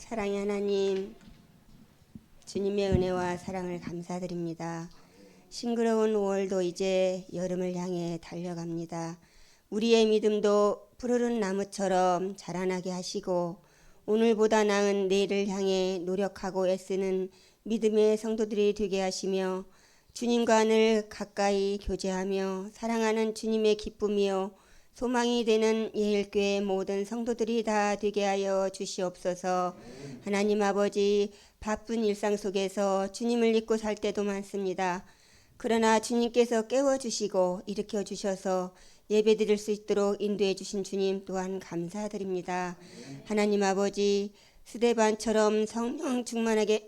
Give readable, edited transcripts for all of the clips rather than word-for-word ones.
사랑의 하나님, 주님의 은혜와 사랑을 감사드립니다. 싱그러운 5월도 이제 여름을 향해 달려갑니다. 우리의 믿음도 푸르른 나무처럼 자라나게 하시고 오늘보다 나은 내일을 향해 노력하고 애쓰는 믿음의 성도들이 되게 하시며 주님과 늘 가까이 교제하며 사랑하는 주님의 기쁨이요 소망이 되는 예일교회 모든 성도들이 다 되게 하여 주시옵소서. 하나님 아버지, 바쁜 일상 속에서 주님을 잊고 살 때도 많습니다. 그러나 주님께서 깨워주시고 일으켜주셔서 예배드릴 수 있도록 인도해 주신 주님 또한 감사드립니다. 하나님 아버지, 스데반처럼 성령 충만하게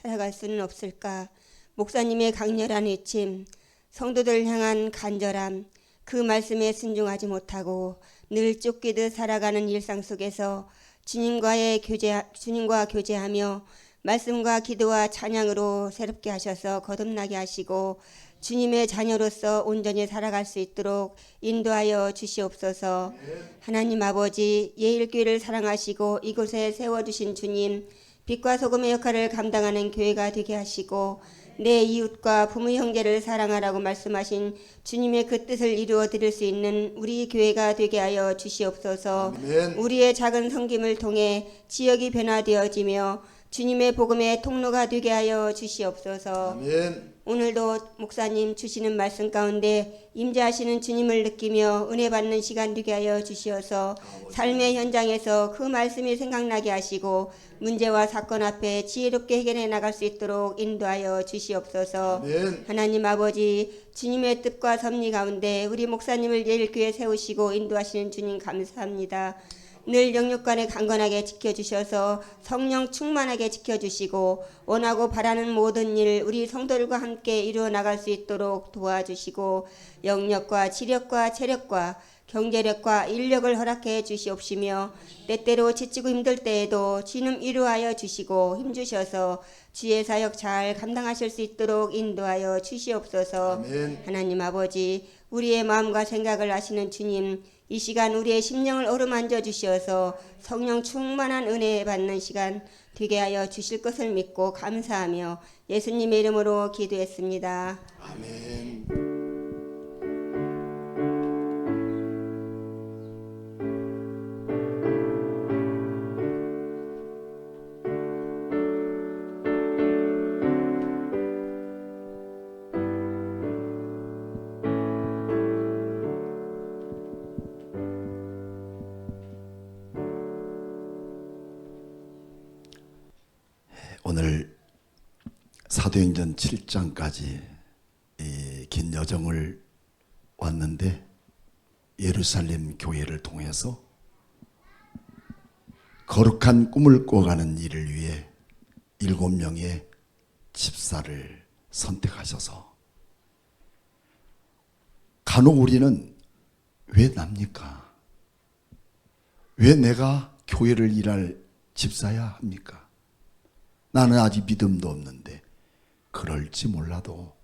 살아갈 수는 없을까? 목사님의 강렬한 외침, 성도들 향한 간절함, 그 말씀에 순종하지 못하고 늘 쫓기듯 살아가는 일상 속에서 주님과 교제하며 말씀과 기도와 찬양으로 새롭게 하셔서 거듭나게 하시고 주님의 자녀로서 온전히 살아갈 수 있도록 인도하여 주시옵소서. 하나님 아버지, 예일교회를 사랑하시고 이곳에 세워주신 주님, 빛과 소금의 역할을 감당하는 교회가 되게 하시고 내 이웃과 부모 형제를 사랑하라고 말씀하신 주님의 그 뜻을 이루어 드릴 수 있는 우리 교회가 되게 하여 주시옵소서. 아멘. 우리의 작은 섬김을 통해 지역이 변화되어지며 주님의 복음의 통로가 되게 하여 주시옵소서. 아멘. 오늘도 목사님 주시는 말씀 가운데 임재하시는 주님을 느끼며 은혜 받는 시간 되게 하여 주시어서 삶의 현장에서 그 말씀이 생각나게 하시고 문제와 사건 앞에 지혜롭게 해결해 나갈 수 있도록 인도하여 주시옵소서. 아멘. 하나님 아버지, 주님의 뜻과 섭리 가운데 우리 목사님을 예일교회에 세우시고 인도하시는 주님 감사합니다. 늘 영육간에 강건하게 지켜주셔서 성령 충만하게 지켜주시고 원하고 바라는 모든 일 우리 성도들과 함께 이루어 나갈 수 있도록 도와주시고 영력과 지력과 체력과 경제력과 인력을 허락해 주시옵시며 때때로 지치고 힘들 때에도 주님 위로하여 주시고 힘주셔서 주의 사역 잘 감당하실 수 있도록 인도하여 주시옵소서. 아멘. 하나님 아버지, 우리의 마음과 생각을 아시는 주님, 이 시간 우리의 심령을 어루만져 주시어서 성령 충만한 은혜 받는 시간 되게 하여 주실 것을 믿고 감사하며 예수님의 이름으로 기도했습니다. 아멘. 오늘 사도행전 7장까지 긴 여정을 왔는데 예루살렘 교회를 통해서 거룩한 꿈을 꿔가는 일을 위해 7명의 집사를 선택하셔서 간혹 우리는 왜 납니까? 왜 내가 교회를 일할 집사야 합니까? 나는 아직 믿음도 없는데. 그럴지 몰라도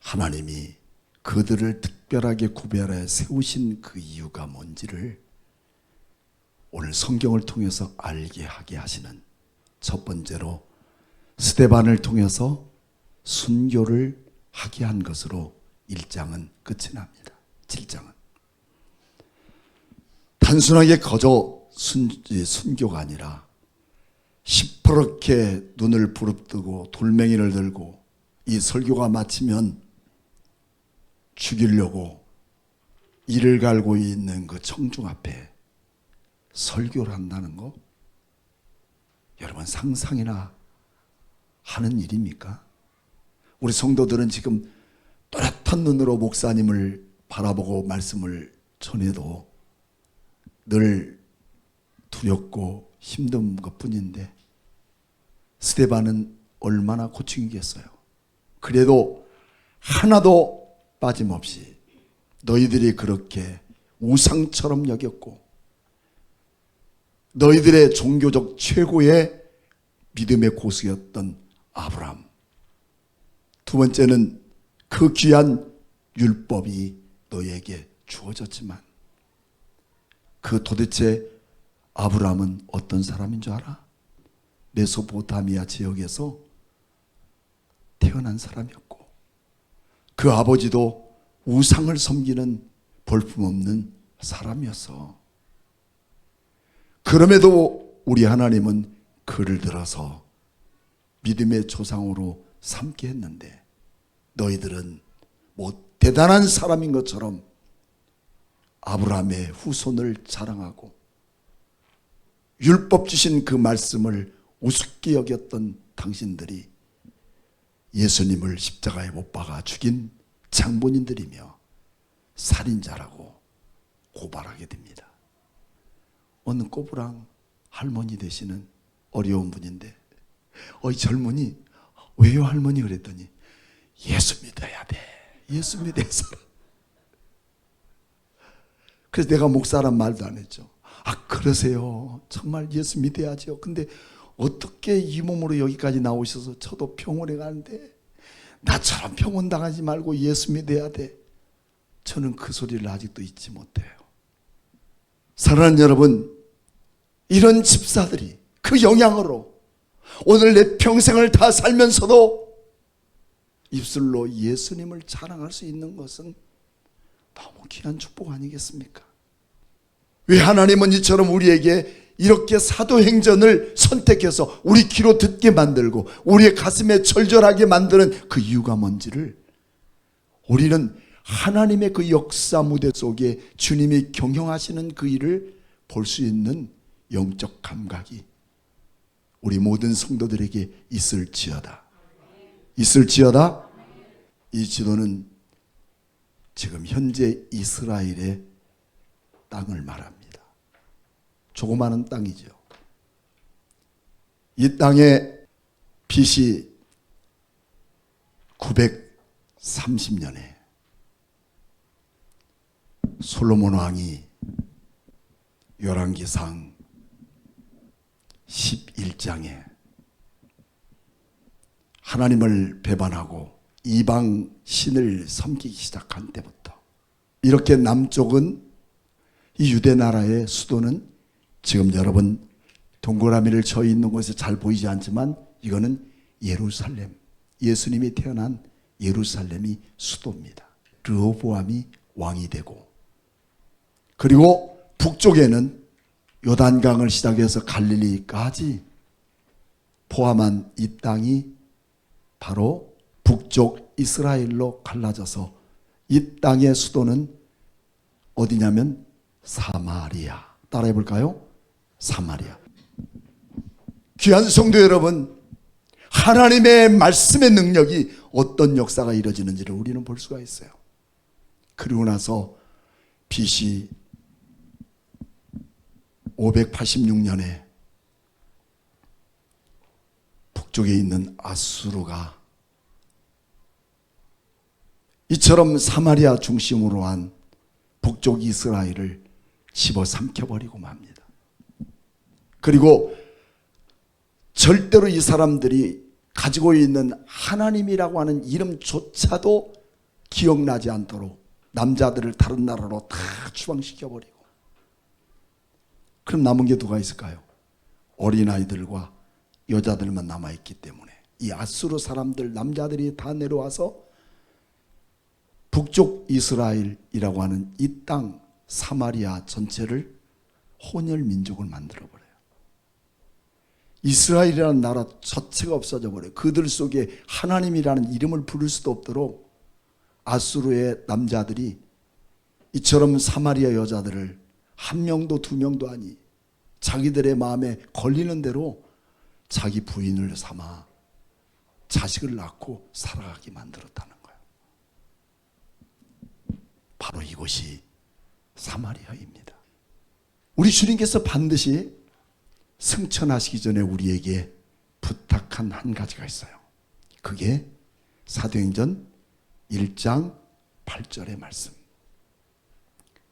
하나님이 그들을 특별하게 구별해 세우신 그 이유가 뭔지를 오늘 성경을 통해서 알게 하게 하시는, 첫 번째로 스데반을 통해서 순교를 하게 한 것으로 1장은 끝이 납니다. 7장은 단순하게 거저 순교가 아니라 시퍼렇게 눈을 부릅뜨고 돌멩이를 들고 이 설교가 마치면 죽이려고 이를 갈고 있는 그 청중 앞에 설교를 한다는 거, 여러분 상상이나 하는 일입니까? 우리 성도들은 지금 또렷한 눈으로 목사님을 바라보고 말씀을 전해도 늘 두렵고 힘든 것뿐인데 스데반은 얼마나 고충이겠어요. 그래도 하나도 빠짐없이 너희들이 그렇게 우상처럼 여겼고 너희들의 종교적 최고의 믿음의 고수였던 아브라함, 두 번째는 그 귀한 율법이 너희에게 주어졌지만 그 도대체 아브라함은 어떤 사람인 줄 알아? 메소포타미아 지역에서 태어난 사람이었고 그 아버지도 우상을 섬기는 볼품없는 사람이었어. 그럼에도 우리 하나님은 그를 들어서 믿음의 조상으로 삼게 했는데 너희들은 뭐 대단한 사람인 것처럼 아브라함의 후손을 자랑하고 율법 주신 그 말씀을 우습게 여겼던 당신들이 예수님을 십자가에 못 박아 죽인 장본인들이며 살인자라고 고발하게 됩니다. 어느 꼬부랑 할머니 되시는 어려운 분인데 어이 젊은이 왜요 할머니 그랬더니 예수 믿어야 돼. 예수 믿어야 살아. 그래서 내가 목사란 말도 안 했죠. 아 그러세요. 정말 예수 믿어야죠. 근데 어떻게 이 몸으로 여기까지 나오셔서 저도 병원에 가는데 나처럼 병원 당하지 말고 예수 믿어야 돼. 저는 그 소리를 아직도 잊지 못해요. 사랑하는 여러분, 이런 집사들이 그 영향으로 오늘 내 평생을 다 살면서도 입술로 예수님을 자랑할 수 있는 것은 너무 귀한 축복 아니겠습니까? 왜 하나님은 이처럼 우리에게 이렇게 사도행전을 선택해서 우리 귀로 듣게 만들고 우리의 가슴에 절절하게 만드는 그 이유가 뭔지를 우리는 하나님의 그 역사 무대 속에 주님이 경영하시는 그 일을 볼 수 있는 영적 감각이 우리 모든 성도들에게 있을지어다. 있을지어다. 이 지도는 지금 현재 이스라엘의 땅을 말합니다. 조그마한 땅이죠. 이 땅에 BC 930년에 솔로몬 왕이 열왕기상 11장에 하나님을 배반하고 이방 신을 섬기기 시작한 때부터 이렇게 남쪽은 이 유대 나라의 수도는 지금 여러분 동그라미를 쳐 있는 곳에 잘 보이지 않지만 이거는 예루살렘, 예수님이 태어난 예루살렘이 수도입니다. 르호보암이 왕이 되고 그리고 북쪽에는 요단강을 시작해서 갈릴리까지 포함한 이 땅이 바로 북쪽 이스라엘로 갈라져서 이 땅의 수도는 어디냐면 사마리아. 따라해 볼까요? 사마리아. 귀한 성도 여러분, 하나님의 말씀의 능력이 어떤 역사가 이루어지는지를 우리는 볼 수가 있어요. 그리고 나서 BC 586년에 북쪽에 있는 아수르가 이처럼 사마리아 중심으로 한 북쪽 이스라엘을 집어삼켜버리고 맙니다. 그리고 절대로 이 사람들이 가지고 있는 하나님이라고 하는 이름조차도 기억나지 않도록 남자들을 다른 나라로 다 추방시켜버리고 그럼 남은 게 누가 있을까요? 어린아이들과 여자들만 남아있기 때문에 이 아수르 사람들 남자들이 다 내려와서 북쪽 이스라엘이라고 하는 이 땅 사마리아 전체를 혼혈 민족을 만들어버려요. 이스라엘이라는 나라 자체가 없어져 버려요. 그들 속에 하나님이라는 이름을 부를 수도 없도록 아수르의 남자들이 이처럼 사마리아 여자들을 한 명도 두 명도 아니 자기들의 마음에 걸리는 대로 자기 부인을 삼아 자식을 낳고 살아가게 만들었다는 거예요. 바로 이곳이 사마리아입니다. 우리 주님께서 반드시 승천하시기 전에 우리에게 부탁한 한 가지가 있어요. 그게 사도행전 1장 8절의 말씀.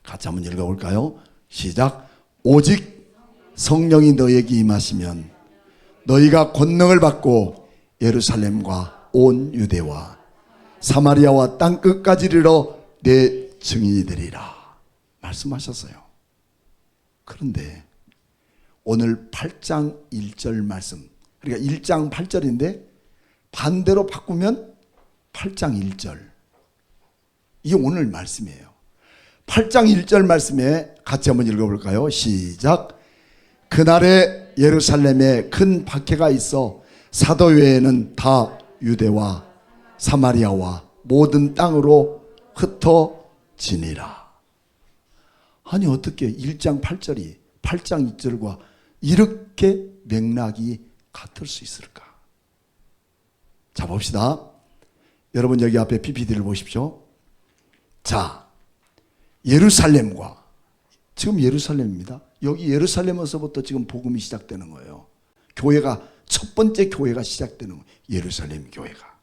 같이 한번 읽어볼까요? 시작. 오직 성령이 너에게 임하시면 너희가 권능을 받고 예루살렘과 온 유대와 사마리아와 땅끝까지 이르러 내 증인이 되리라 말씀하셨어요. 그런데 오늘 8장 1절 말씀, 그러니까 1장 8절인데 반대로 바꾸면 8장 1절, 이게 오늘 말씀이에요. 8장 1절 말씀에 같이 한번 읽어볼까요? 시작. 그날에 예루살렘에 큰 박해가 있어 사도 외에는 다 유대와 사마리아와 모든 땅으로 흩어지니라. 아니 어떻게 1장 8절이 8장 2절과 이렇게 맥락이 같을 수 있을까? 자, 봅시다. 여러분 여기 앞에 PPT를 보십시오. 자, 예루살렘과, 지금 예루살렘입니다. 여기 예루살렘에서부터 지금 복음이 시작되는 거예요. 교회가, 첫 번째 교회가 시작되는 거예요. 예루살렘 교회가.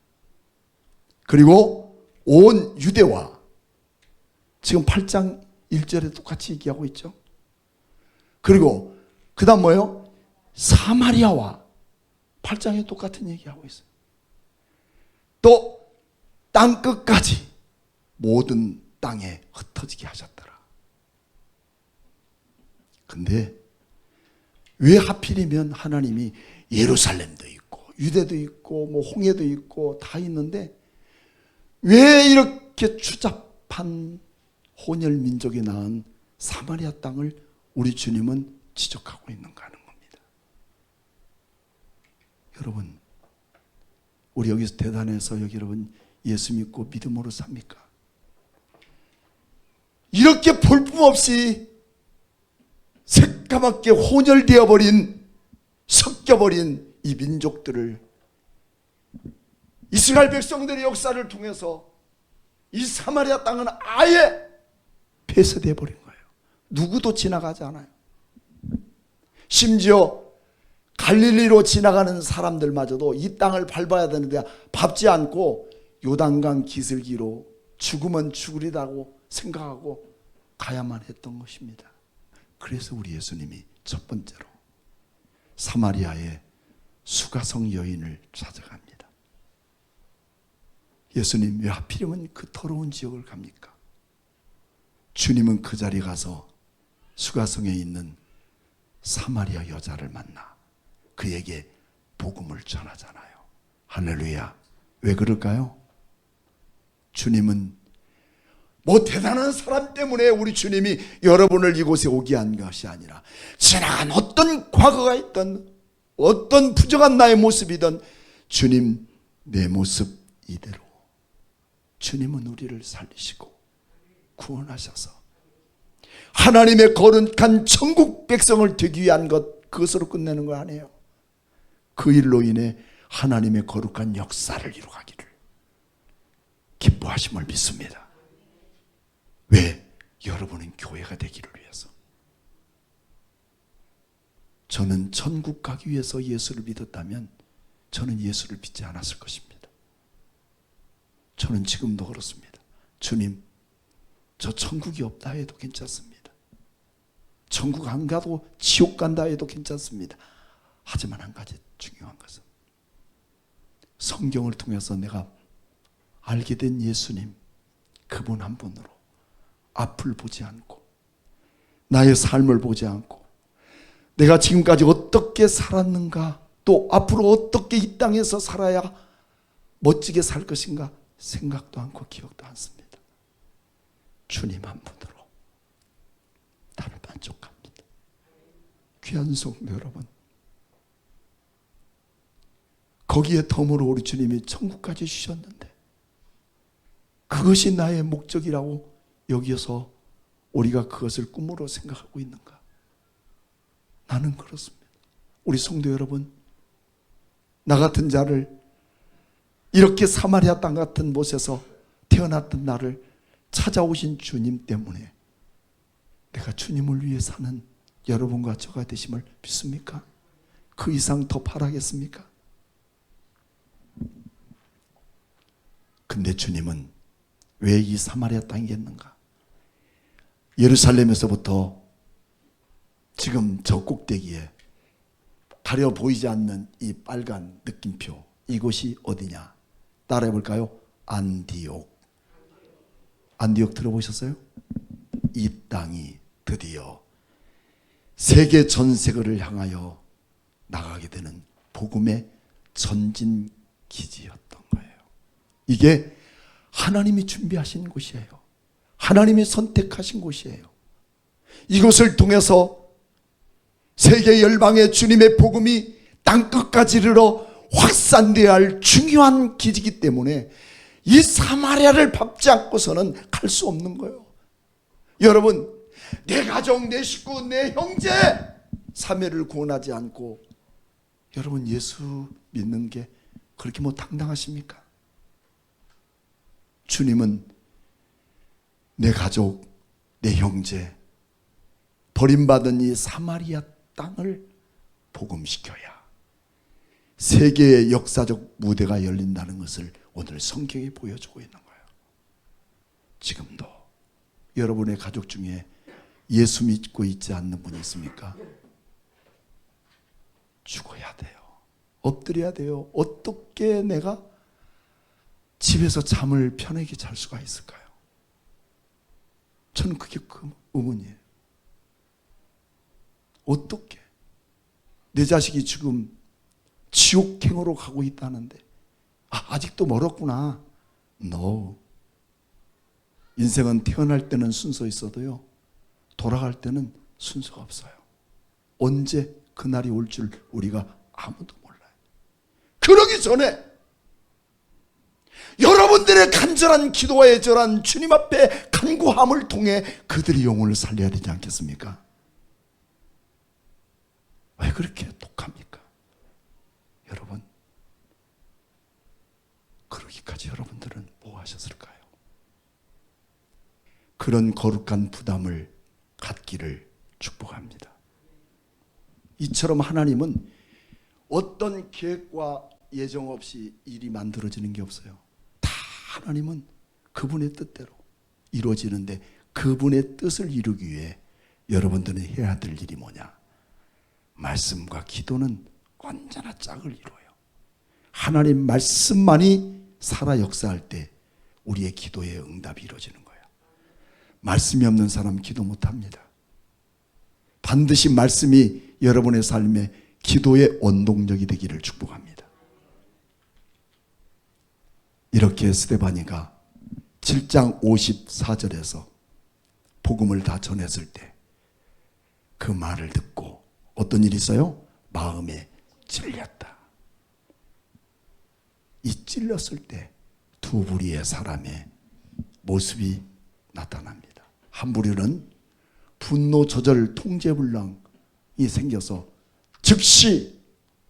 그리고 온 유대와, 지금 8장 1절에 똑같이 얘기하고 있죠. 그리고 그 다음 뭐예요? 사마리아와 8장에 똑같은 얘기하고 있어요. 또 땅끝까지 모든 땅에 흩어지게 하셨더라. 근데 왜 하필이면 하나님이 예루살렘도 있고 유대도 있고 뭐 홍해도 있고 다 있는데 왜 이렇게 추잡한 혼혈 민족이 낳은 사마리아 땅을 우리 주님은 지적하고 있는가 하는 겁니다. 여러분, 우리 여기서 대단해서 여기 여러분 예수 믿고 믿음으로 삽니까? 이렇게 볼품없이 새까맣게 혼혈되어 버린, 섞여버린 이 민족들을 이스라엘 백성들의 역사를 통해서 이 사마리아 땅은 아예 폐쇄되어 버린 거예요. 누구도 지나가지 않아요. 심지어 갈릴리로 지나가는 사람들마저도 이 땅을 밟아야 되는데 밟지 않고 요단강 기슭기로 죽으면 죽으리라고 생각하고 가야만 했던 것입니다. 그래서 우리 예수님이 첫 번째로 사마리아의 수가성 여인을 찾아갑니다. 예수님 왜 하필이면 그 더러운 지역을 갑니까? 주님은 그 자리에 가서 수가성에 있는 사마리아 여자를 만나 그에게 복음을 전하잖아요. 할렐루야. 왜 그럴까요? 주님은 뭐 대단한 사람 때문에 우리 주님이 여러분을 이곳에 오게 한 것이 아니라 지나간 어떤 과거가 있던 어떤 부정한 나의 모습이든 주님 내 모습 이대로 주님은 우리를 살리시고 구원하셔서 하나님의 거룩한 천국 백성을 되기 위한 것, 그것으로 끝내는 거 아니에요. 그 일로 인해 하나님의 거룩한 역사를 이루가기를 기뻐하심을 믿습니다. 왜? 여러분은 교회가 되기를 위해서. 저는 천국 가기 위해서 예수를 믿었다면 저는 예수를 믿지 않았을 것입니다. 저는 지금도 그렇습니다. 주님, 저 천국이 없다 해도 괜찮습니다. 천국 안 가도 지옥 간다 해도 괜찮습니다. 하지만 한 가지 중요한 것은 성경을 통해서 내가 알게 된 예수님, 그분 한 분으로 앞을 보지 않고 나의 삶을 보지 않고 내가 지금까지 어떻게 살았는가, 또 앞으로 어떻게 이 땅에서 살아야 멋지게 살 것인가 생각도 않고 기억도 않습니다. 주님 한 분으로 나를 만족합니다. 귀한 성도 여러분, 거기에 덤으로 우리 주님이 천국까지 주셨는데 그것이 나의 목적이라고 여기서 우리가 그것을 꿈으로 생각하고 있는가? 나는 그렇습니다. 우리 성도 여러분, 나 같은 자를 이렇게 사마리아 땅 같은 곳에서 태어났던 나를 찾아오신 주님 때문에 내가 주님을 위해 사는 여러분과 저가 되심을 믿습니까? 그 이상 더 바라겠습니까? 근데 주님은 왜 이 사마리아 땅이겠는가? 예루살렘에서부터 지금 저 꼭대기에 가려 보이지 않는 이 빨간 느낌표, 이곳이 어디냐? 따라해 볼까요? 안디옥. 안디옥 들어보셨어요? 이 땅이 드디어 세계 전 세계를 향하여 나가게 되는 복음의 전진 기지였던 거예요. 이게 하나님이 준비하신 곳이에요. 하나님이 선택하신 곳이에요. 이곳을 통해서 세계 열방의 주님의 복음이 땅끝까지 이르러 확산되어야 할 중요한 기지이기 때문에 이 사마리아를 밟지 않고서는 갈 수 없는 거예요. 여러분, 내 가족, 내 식구, 내 형제 사매를 구원하지 않고 여러분 예수 믿는 게 그렇게 뭐 당당하십니까? 주님은 내 가족, 내 형제, 버림받은 이 사마리아 땅을 복음시켜야 세계의 역사적 무대가 열린다는 것을 오늘 성경이 보여주고 있는 거예요. 지금도 여러분의 가족 중에 예수 믿고 있지 않는 분이 있습니까? 죽어야 돼요. 엎드려야 돼요. 어떻게 내가 집에서 잠을 편하게 잘 수가 있을까요? 저는 그게 의문이에요. 어떻게 내 자식이 지금 지옥행으로 가고 있다는데 아직도 멀었구나. No. 인생은 태어날 때는 순서 있어도요, 돌아갈 때는 순서가 없어요. 언제 그날이 올 줄 우리가 아무도 몰라요. 그러기 전에 여러분들의 간절한 기도와 애절한 주님 앞에 간구함을 통해 그들의 영혼을 살려야 되지 않겠습니까? 왜 그렇게 독합니까? 여러분, 그러기까지 여러분들은 뭐 하셨을까요? 그런 거룩한 부담을 갖기를 축복합니다. 이처럼 하나님은 어떤 계획과 예정 없이 일이 만들어지는 게 없어요. 다 하나님은 그분의 뜻대로 이루어지는데, 그분의 뜻을 이루기 위해 여러분들은 해야 될 일이 뭐냐? 말씀과 기도는 언제나 짝을 이루어요. 하나님 말씀만이 살아 역사할 때 우리의 기도의 응답이 이루어지는 거예요. 말씀이 없는 사람 기도 못합니다. 반드시 말씀이 여러분의 삶에 기도의 원동력이 되기를 축복합니다. 이렇게 스데바니가 7장 54절에서 복음을 다 전했을 때 그 말을 듣고 어떤 일이 있어요? 마음에 찔렸다. 이 찔렸을 때 두 부류의 사람의 모습이 나타납니다. 한 부류는 분노 조절 통제불능이 생겨서 즉시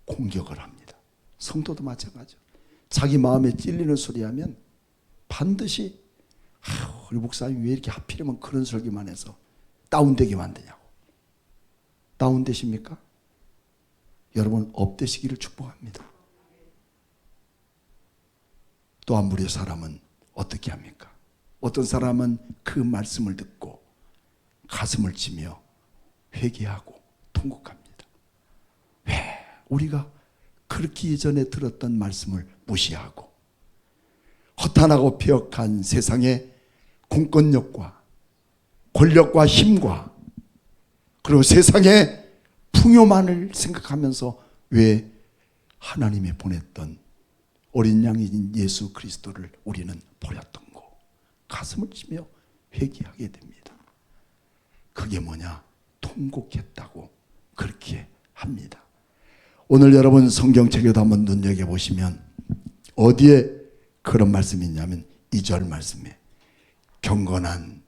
공격을 합니다. 성도도 마찬가지죠. 자기 마음에 찔리는 소리 하면 반드시 우리 목사님이 왜 이렇게 하필이면 그런 설교만 해서 다운되게 만드냐고. 다운되십니까? 여러분 업되시기를 축복합니다. 또 한 부류의 사람은 어떻게 합니까? 어떤 사람은 그 말씀을 듣고 가슴을 치며 회개하고 통곡합니다. 왜 우리가 그렇게 예전에 들었던 말씀을 무시하고 허탄하고 폐역한 세상의 공권력과 권력과 힘과 그리고 세상의 풍요만을 생각하면서 왜 하나님이 보냈던 어린 양인 예수 그리스도를 우리는 버렸던고 가슴을 치며 회개하게 됩니다. 그게 뭐냐? 통곡했다고 그렇게 합니다. 오늘 여러분 성경책에도 한번 눈여겨보시면 어디에 그런 말씀이 있냐면 2절 말씀에 경건한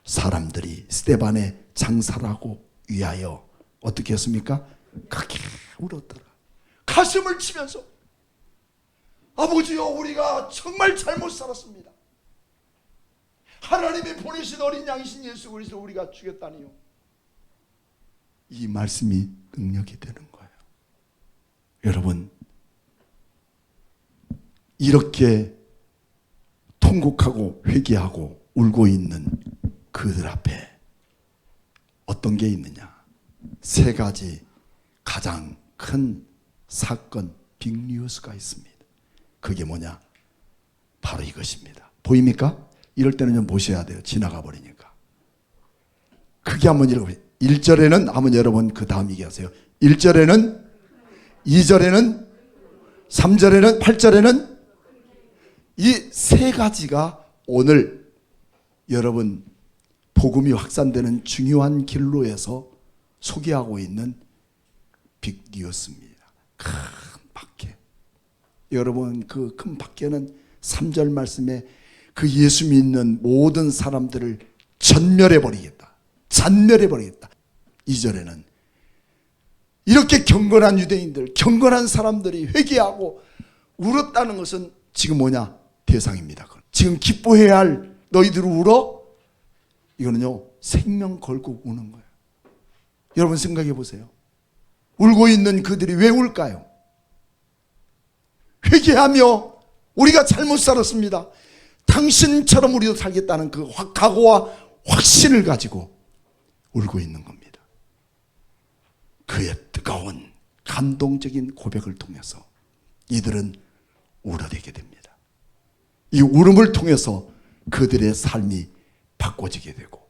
사람들이 스데반의 장사라고 위하여 어떻게 했습니까? 크게 울었더라. 가슴을 치면서 아버지여 우리가 정말 잘못 살았습니다. 하나님이 보내신 어린 양이신 예수 그리스도 우리가 죽였다니요. 이 말씀이 능력이 되는 거예요. 여러분 이렇게 통곡하고 회개하고 울고 있는 그들 앞에 어떤 게 있느냐? 세 가지 가장 큰 사건 빅뉴스가 있습니다. 그게 뭐냐? 바로 이것입니다. 보입니까? 이럴 때는 좀 보셔야 돼요. 지나가 버리니까. 크게 한번 읽어보세요. 1절에는 한번 여러분 그 다음 얘기하세요. 1절에는, 2절에는, 3절에는, 8절에는 이 세 가지가 오늘 여러분 복음이 확산되는 중요한 길로에서 소개하고 있는 빅뉴스입니다. 큰 박해. 여러분 그 큰 박해는 3절 말씀에 그 예수 믿는 모든 사람들을 전멸해버리겠다. 잔멸해버리겠다. 2절에는 이렇게 경건한 유대인들, 경건한 사람들이 회개하고 울었다는 것은 지금 뭐냐? 대상입니다. 지금 기뻐해야 할 너희들 울어? 이거는요, 생명 걸고 우는 거예요. 여러분 생각해 보세요. 울고 있는 그들이 왜 울까요? 회개하며 우리가 잘못 살았습니다. 당신처럼 우리도 살겠다는 그 각오와 확신을 가지고 울고 있는 겁니다. 그의 뜨거운 감동적인 고백을 통해서 이들은 울어대게 됩니다. 이 울음을 통해서 그들의 삶이 바꿔지게 되고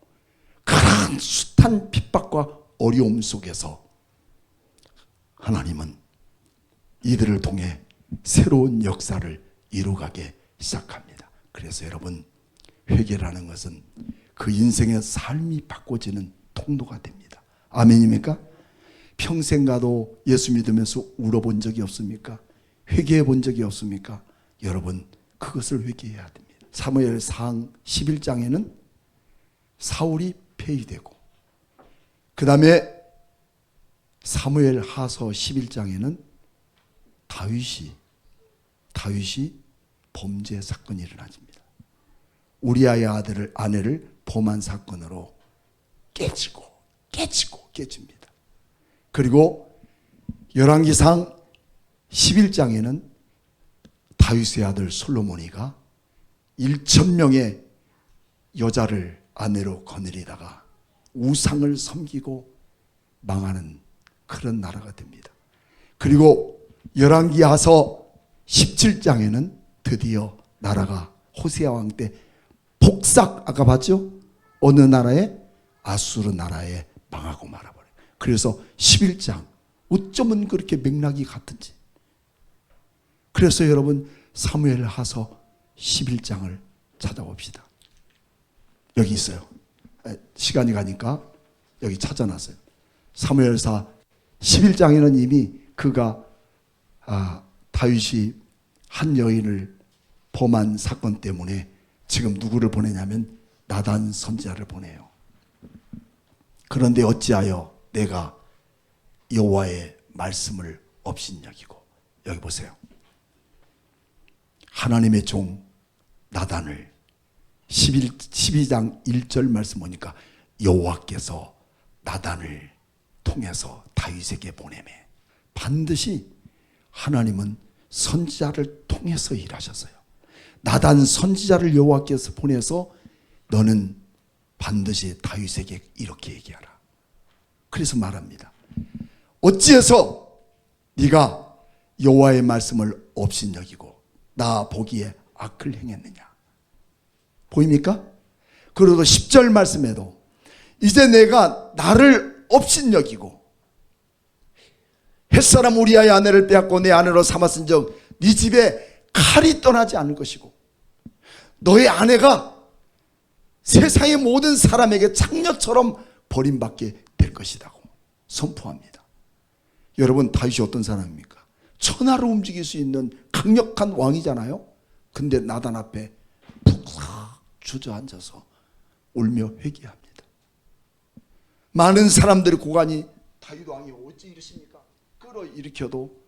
그런 숱한 핍박과 어려움 속에서 하나님은 이들을 통해 새로운 역사를 이루어가게 시작합니다. 그래서 여러분 회개라는 것은 그 인생의 삶이 바꿔지는 통로가 됩니다. 아멘입니까? 평생 가도 예수 믿으면서 울어본 적이 없습니까? 회개해 본 적이 없습니까? 여러분 그것을 회개해야 됩니다. 사무엘상 11장에는 사울이 폐위되고 그 다음에 사무엘하서 11장에는 다윗이 범죄 사건이 일어납니다. 우리아의 아내를 범한 사건으로 깨집니다. 그리고 열왕기상 11장에는 다윗의 아들 솔로몬이가 1,000명의 여자를 아내로 거느리다가 우상을 섬기고 망하는 그런 나라가 됩니다. 그리고 열왕기하서 17장에는 드디어 나라가 호세아 왕 때 복삭, 아까 봤죠? 어느 나라에? 아수르 나라에 망하고 말아버려요. 그래서 11장 어쩌면 그렇게 맥락이 같은지. 그래서 여러분 사무엘하서 11장을 찾아봅시다. 여기 있어요. 시간이 가니까 여기 찾아놨어요. 사무엘사 11장에는 이미 그가 다윗이 한 여인을 범한 사건 때문에 지금 누구를 보내냐면 나단 선지자를 보내요. 그런데 어찌하여 내가 여호와의 말씀을 업신여기고, 여기 보세요. 하나님의 종 나단을 12장 1절 말씀 보니까 여호와께서 나단을 통해서 다윗에게 보내매. 반드시 하나님은 선지자를 통해서 일하셨어요. 나단 선지자를 여호와께서 보내서 너는 반드시 다윗에게 이렇게 얘기하라. 그래서 말합니다. 어찌해서 네가 여호와의 말씀을 업신여기고 나 보기에 악을 행했느냐. 보입니까? 그리고 10절 말씀에도 이제 내가 나를 업신여기고 햇사람 우리아의 아내를 빼앗고 내 아내로 삼았은즉 네 집에 칼이 떠나지 않을 것이고 너의 아내가 세상의 모든 사람에게 창녀처럼 버림받게 될 것이라고 선포합니다. 여러분 다윗이 어떤 사람입니까? 천하를 움직일 수 있는 강력한 왕이잖아요. 근데 나단 앞에 푹 주저앉아서 울며 회개합니다. 많은 사람들의 고관이 다윗 왕이 어찌 이러십니까? 끌어일으켜도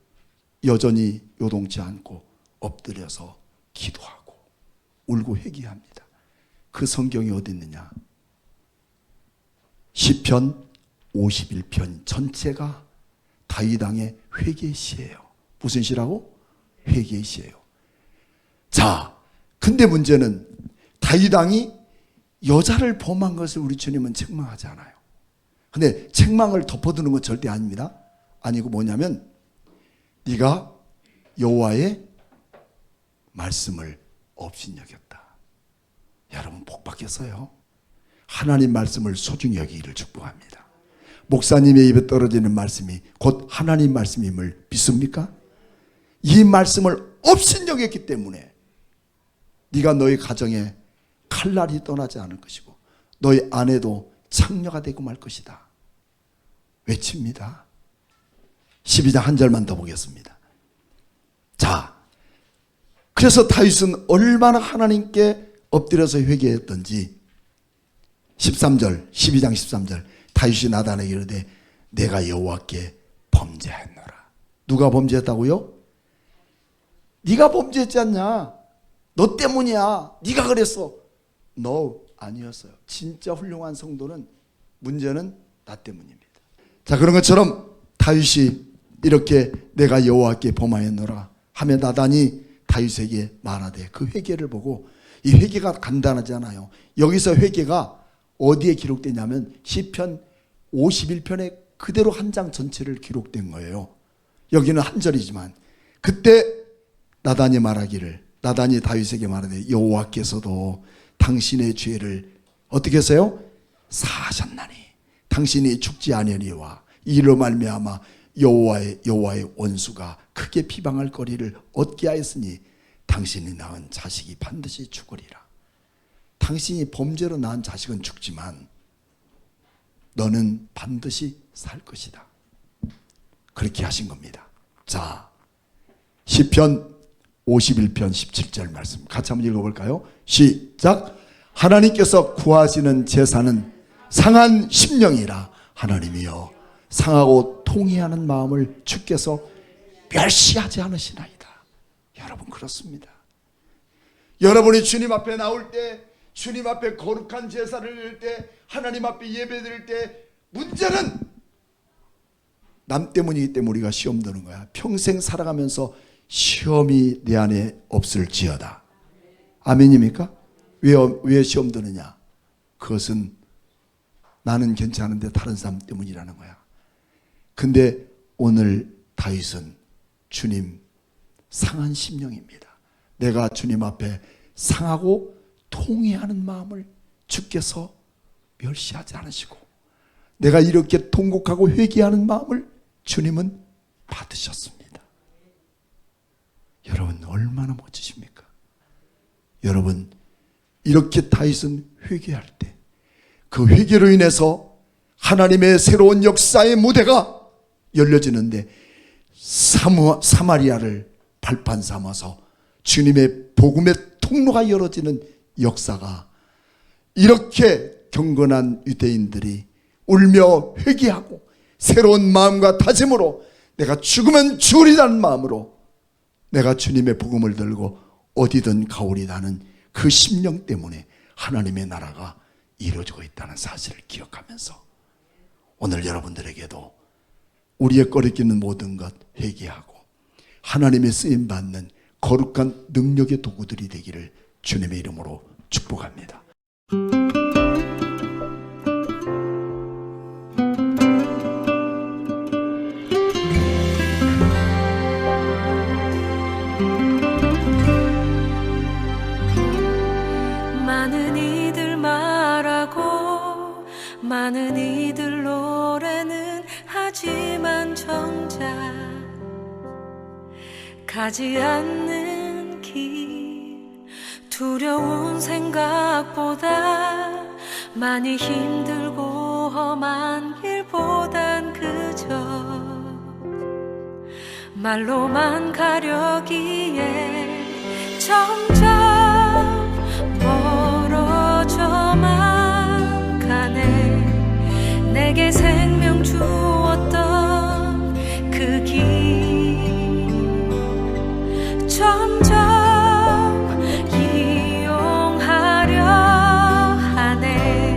여전히 요동치 않고 엎드려서 기도하고 울고 회개합니다. 그 성경이 어디 있느냐? 시편 51편 전체가 다윗 왕의 회개 시예요. 무슨 시라고? 회개 시예요. 자, 근데 문제는 다윗 왕이 여자를 범한 것을 우리 주님은 책망하지 않아요. 근데 책망을 덮어두는 건 절대 아닙니다. 아니고 뭐냐면 네가 여호와의 말씀을 업신여겼다. 여러분 복 받겠어요. 하나님 말씀을 소중히 여기기를 축복합니다. 목사님의 입에 떨어지는 말씀이 곧 하나님 말씀임을 믿습니까? 이 말씀을 업신여겼기 때문에 네가 너희 가정에 칼날이 떠나지 않을 것이고 너희 아내도 창녀가 되고 말 것이다. 외칩니다. 12장 한 절만 더 보겠습니다. 자, 그래서 다윗은 얼마나 하나님께 엎드려서 회개했던지 13절, 12장 13절 다윗이 나단에게 이르되 내가 여호와께 범죄했노라. 누가 범죄했다고요? 네가 범죄했지 않냐? 너 때문이야. 네가 그랬어. No, 아니었어요. 진짜 훌륭한 성도는 문제는 나 때문입니다. 자, 그런 것처럼 다윗이 이렇게 내가 여호와께 범하였노라 하며 나단이 다윗에게 말하되 그 회개를 보고 이 회개가 간단하지 않아요. 여기서 회개가 어디에 기록되냐면 시편 51편에 그대로 한 장 전체를 기록된 거예요. 여기는 한 절이지만 그때 나단이 다윗에게 말하되 여호와께서도 당신의 죄를 어떻게 했어요? 사하셨나니 당신이 죽지 아니하리와 이로 말미암아 여호와의 원수가 크게 비방할 거리를 얻게 하였으니 당신이 낳은 자식이 반드시 죽으리라. 당신이 범죄로 낳은 자식은 죽지만 너는 반드시 살 것이다. 그렇게 하신 겁니다. 자, 시편 51편 17절 말씀 같이 한번 읽어볼까요? 시작. 하나님께서 구하시는 제사는 상한 심령이라. 하나님이여 상하고 통회하는 마음을 주께서 멸시하지 않으시나이다. 여러분 그렇습니다. 여러분이 주님 앞에 나올 때, 주님 앞에 거룩한 제사를 드릴 때, 하나님 앞에 예배 드릴 때 문제는 남 때문이기 때문에 우리가 시험 드는 거야. 평생 살아가면서 시험이 내 안에 없을지어다. 아멘입니까? 왜 시험 드느냐? 그것은 나는 괜찮은데 다른 사람 때문이라는 거야. 근데 오늘 다윗은 주님 상한 심령입니다. 내가 주님 앞에 상하고 통회하는 마음을 주께서 멸시하지 않으시고 내가 이렇게 통곡하고 회개하는 마음을 주님은 받으셨습니다. 여러분 얼마나 멋지십니까? 여러분 이렇게 다윗은 회개할 때 그 회개로 인해서 하나님의 새로운 역사의 무대가 열려지는데 사마리아를 발판 삼아서 주님의 복음의 통로가 열어지는 역사가 이렇게 경건한 유대인들이 울며 회개하고 새로운 마음과 다짐으로 내가 죽으면 죽으리라는 마음으로 내가 주님의 복음을 들고 어디든 가오리라는 그 심령 때문에 하나님의 나라가 이루어지고 있다는 사실을 기억하면서 오늘 여러분들에게도 우리의 꺼리끼는 모든 것 회개하고 하나님의 쓰임받는 거룩한 능력의 도구들이 되기를 주님의 이름으로 축복합니다. 많은 이들 말하고 많은 이들 노래는 하지만 정작 가지 않는 길 두려운 생각보다 많이 힘들고 험한 길보단 그저 말로만 가려기에 점점 멀어져만 가네. 내게 생명 주었던 그 길 점점 이용하려 하네.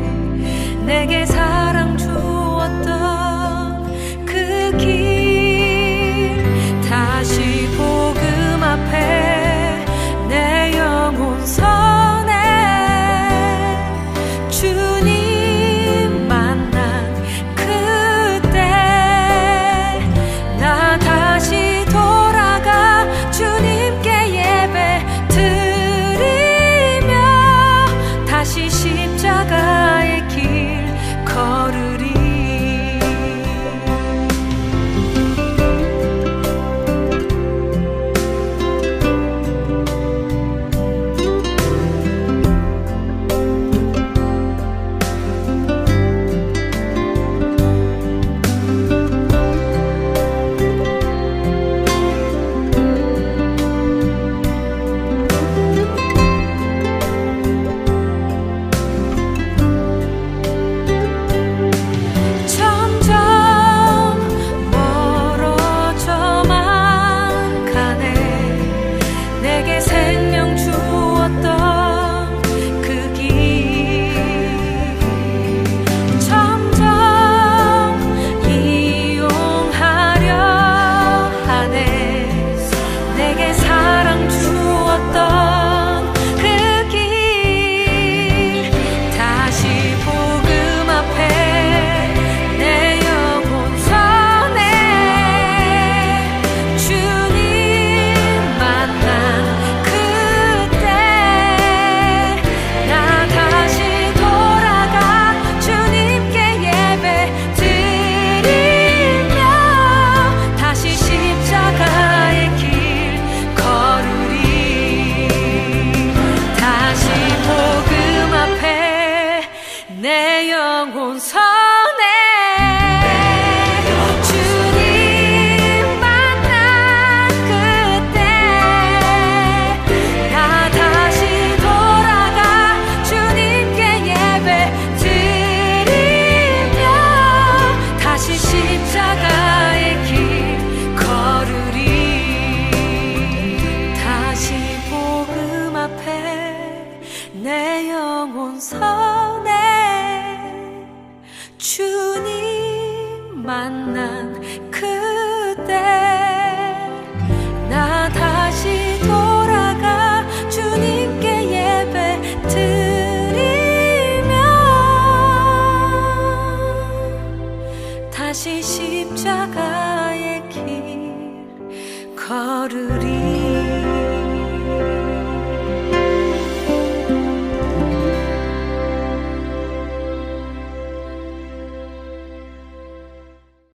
내게 사랑 주었던 그 길 다시 복음 앞에 내 영혼 선해. 주님 만난 그 주님 만난 그때 나 다시 돌아가 주님께 예배 드리며 다시 십자가의 길 걸으리.